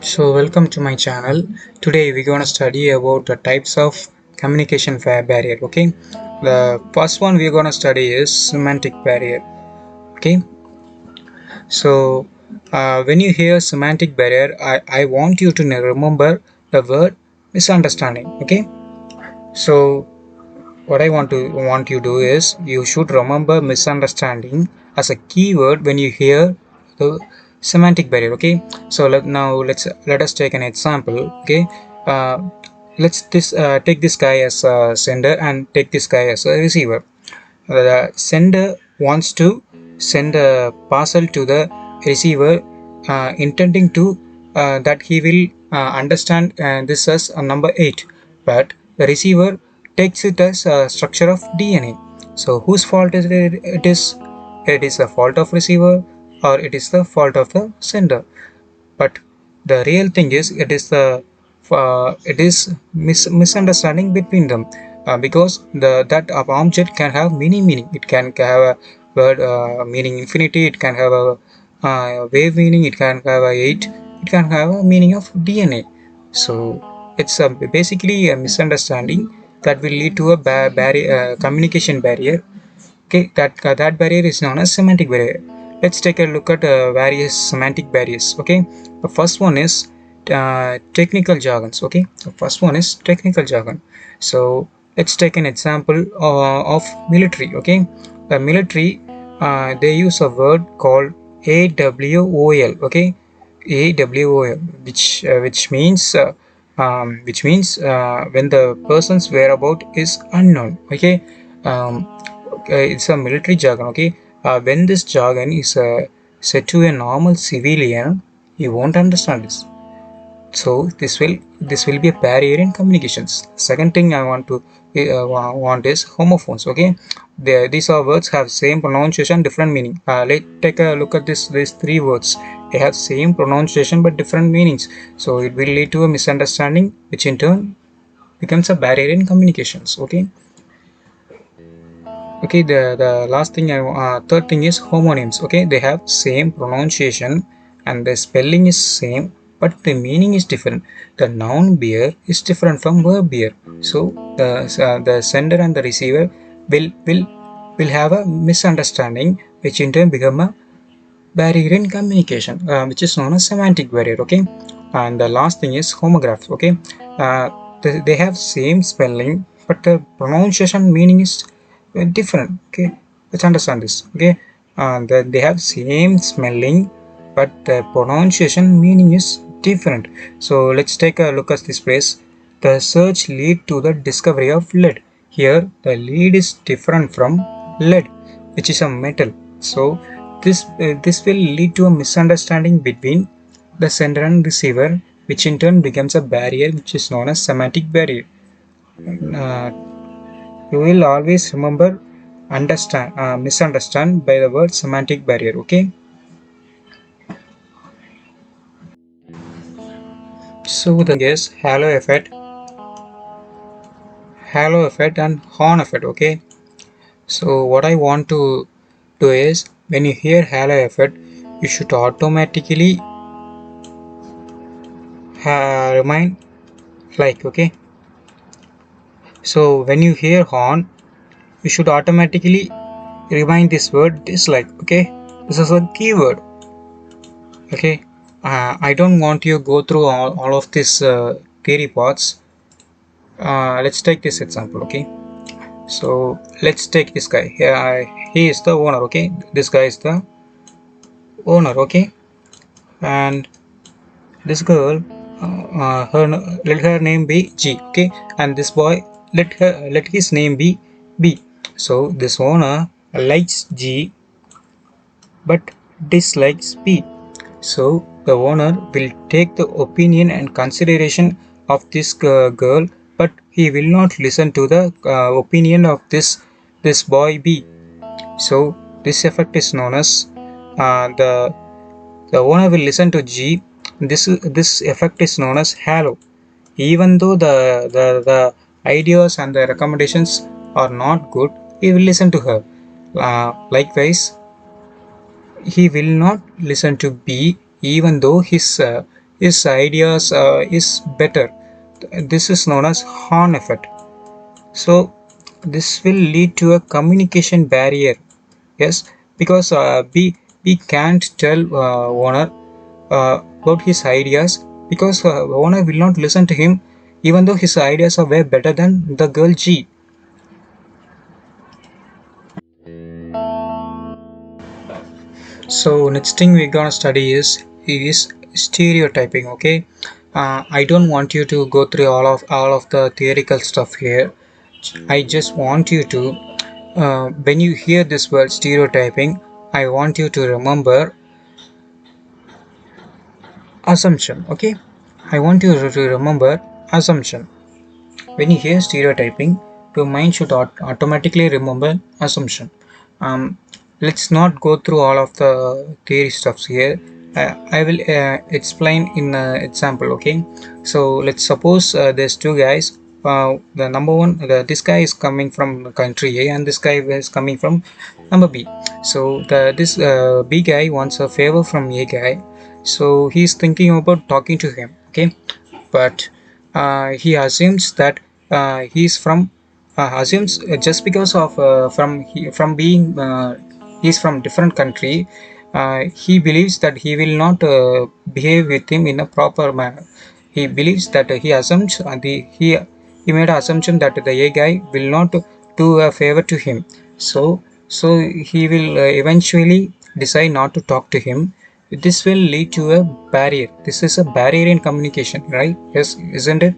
So welcome to my channel. Today we're going to study about the types of communication barrier. Okay, the first one we're going to study is semantic barrier. Okay, so when you hear semantic barrier, I want you to remember the word misunderstanding. Okay, so what I want you to do is you should remember misunderstanding as a keyword when you hear the semantic barrier. Okay, so let us take an example. Okay, uh, let's this take this guy as a sender and take this guy as a receiver. The sender wants to send a parcel to the receiver, intending to that he will understand this as a number 8, but the receiver takes it as a structure of DNA. So whose fault is it is? It is the fault of receiver or it is the fault of the sender? But the real thing is it is misunderstanding between them, because that object can have many meaning. It can have a word meaning infinity, it can have a wave meaning, it can have a 8, it can have a meaning of DNA. So it's basically a misunderstanding that will lead to a barrier, communication barrier. Okay, that barrier is known as semantic barrier. Let's take a look at various semantic barriers. Okay, the first one is technical jargons. Okay, the first one is technical jargon. So let's take an example of military. Okay, the military, they use a word called AWOL. Okay, AWOL, which means when the person's whereabout is unknown. Okay, um, it's a military jargon. Okay, when this jargon is said to a normal civilian, he won't understand this. So this will be a barrier in communications. Second thing I want is homophones. Okay, these are words have same pronunciation, different meaning. Let's take a look at these three words. They have same pronunciation but different meanings, so it will lead to a misunderstanding, which in turn becomes a barrier in communications. Okay, the last thing third thing is homonyms. Okay, they have same pronunciation and the spelling is same, but the meaning is different. The noun beer is different from verb beer. So the sender and the receiver will have a misunderstanding, which in turn become a barrier in communication, which is known as semantic barrier. Okay, and the last thing is homographs. Okay, they have same spelling but the pronunciation meaning is different. Okay, let's understand this. Okay, they have same smelling but the pronunciation meaning is different. So let's take a look at this phrase. The search lead to the discovery of lead. Here the lead is different from lead, which is a metal. So this will lead to a misunderstanding between the sender and receiver, which in turn becomes a barrier, which is known as semantic barrier. uh, you will always remember misunderstand by the word semantic barrier. Okay, so the thing is halo effect and horn effect. Okay, so what I want to do is, when you hear halo effect, you should automatically remind like. Okay, so when you hear horn, you should automatically remind this word dislike. Okay, this is a keyword. Okay, I don't want you to go through all of this theory parts. Let's take this example. Okay, so let's take this guy here. He is the owner. Okay, this guy is the owner. Okay, and this girl, let her name be G. Okay, and this boy, let his name be B. So this owner likes G but dislikes B. So the owner will take the opinion and consideration of this girl, but he will not listen to the opinion of this boy B. So this effect is known as the owner will listen to G. This effect is known as halo. Even though the ideas and the recommendations are not good, he will listen to her. Likewise, he will not listen to B even though his his ideas is better. This is known as horn effect. So this will lead to a communication barrier. Yes, because we can't tell owner about his ideas, because owner will not listen to him, even though his ideas are way better than the girl G. So next thing we're gonna study is stereotyping. Okay, I don't want you to go through all of the theoretical stuff here. I just want you to, when you hear this word stereotyping, I want you to remember assumption. Okay, I want you to remember assumption. When you hear stereotyping, your mind should automatically remember assumption. Um, let's not go through all of the theory stuffs here. I will explain in example. Okay, so let's suppose there's two guys. The number one, this guy is coming from country A, and this guy is coming from number B. So this B guy wants a favor from A guy, so he's thinking about talking to him. Okay, but he assumes that he's from assumes just because of from being he's from different country, he believes that he will not behave with him in a proper manner. He believes that he assumes he made an assumption that the A guy will not do a favor to him. So he will eventually decide not to talk to him. This will lead to a barrier. This is a barrier in communication, right? Yes, isn't it?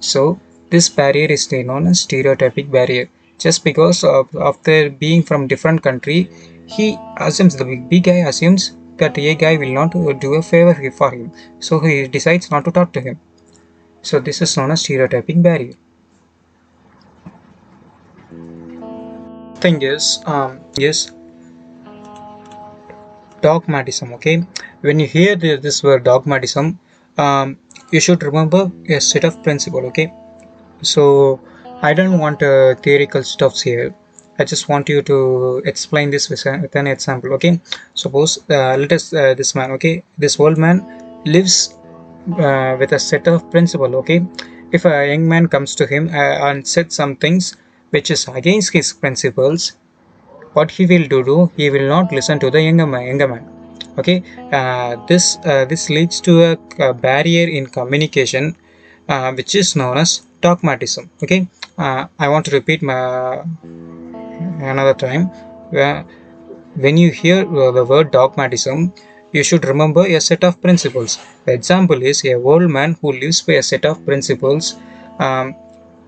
So this barrier is known as stereotypic barrier. Just because of after being from different country, he assumes, the B guy assumes that A guy will not do a favor for him, so he decides not to talk to him. So this is known as stereotyping barrier. Thing is dogmatism. Okay, when you hear this word dogmatism, you should remember a set of principle. Okay, so I don't want theoretical stuffs here. I just want you to explain this with an example. Okay, suppose let us this man. Okay, this old man lives with a set of principle. Okay, if a young man comes to him and said some things which is against his principles, what he will do, he will not listen to the younger man. Okay, this leads to a barrier in communication, which is known as dogmatism. Okay, I want to repeat another time. uh, when you hear the word dogmatism, you should remember a set of principles. The example is a old man who lives by a set of principles.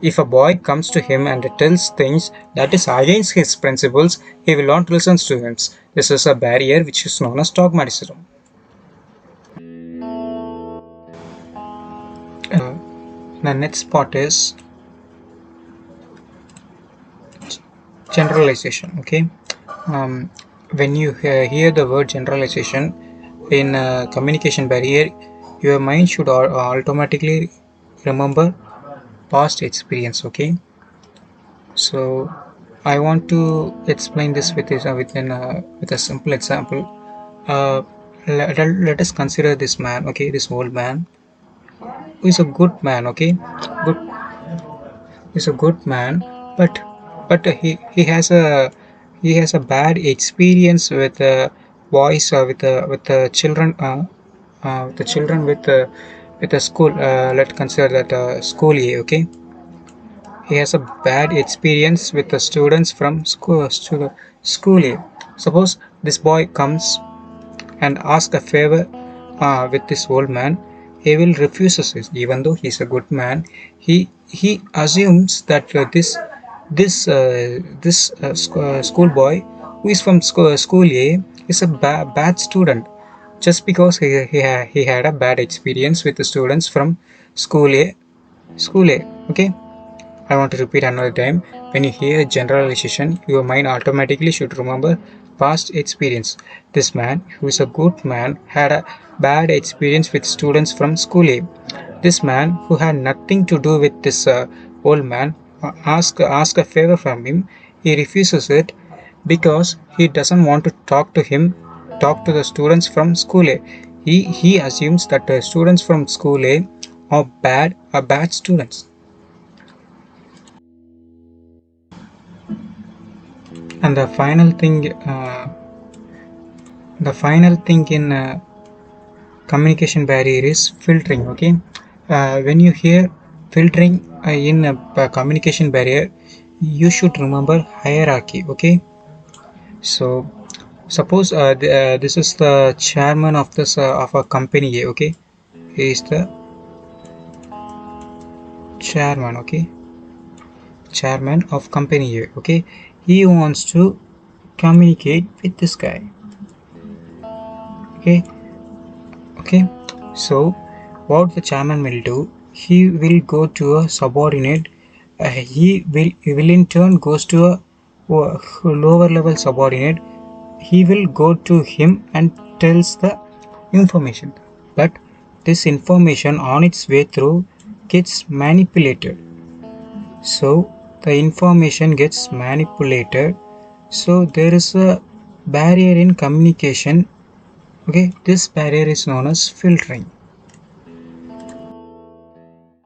If a boy comes to him and tells things that is against his principles, he will not listen to him. This is a barrier which is known as dogmatism. The next part is generalization. Okay, when you hear the word generalization in communication barrier, your mind should automatically remember past experience. Okay, so I want to explain this with a simple example. Let us consider this man. Okay, this old man who is a good man. Okay, good is a good man, but he has a bad experience with boys, with the children, with the children with the school. Let's consider that school A. Okay, he has a bad experience with the students from school A. Suppose this boy comes and asks a favor with this old man. He will refuse it, even though he's a good man. He assumes that this schoolboy who is from school A is a bad student, just because he had a bad experience with the students from school A. School A. Okay, I want to repeat another time. When you hear generalization, your mind automatically should remember past experience. This man, who is a good man, had a bad experience with students from school A. This man, who had nothing to do with this old man, ask a favor from him. He refuses it because he doesn't want to talk to the students from school A. he assumes that students from school A are bad students. And the final thing in communication barrier is filtering. Okay, when you hear filtering in a communication barrier, you should remember hierarchy. Okay, so suppose this is the chairman of this of a company A. Okay, he is the chairman. Okay, chairman of company A. Okay, he wants to communicate with this guy. Okay, okay, so what the chairman will do, he will go to a subordinate. He will in turn goes to a lower level subordinate. He will go to him and tells the information, but this information on its way through gets manipulated. So the information gets manipulated, so there is a barrier in communication. Okay, this barrier is known as filtering.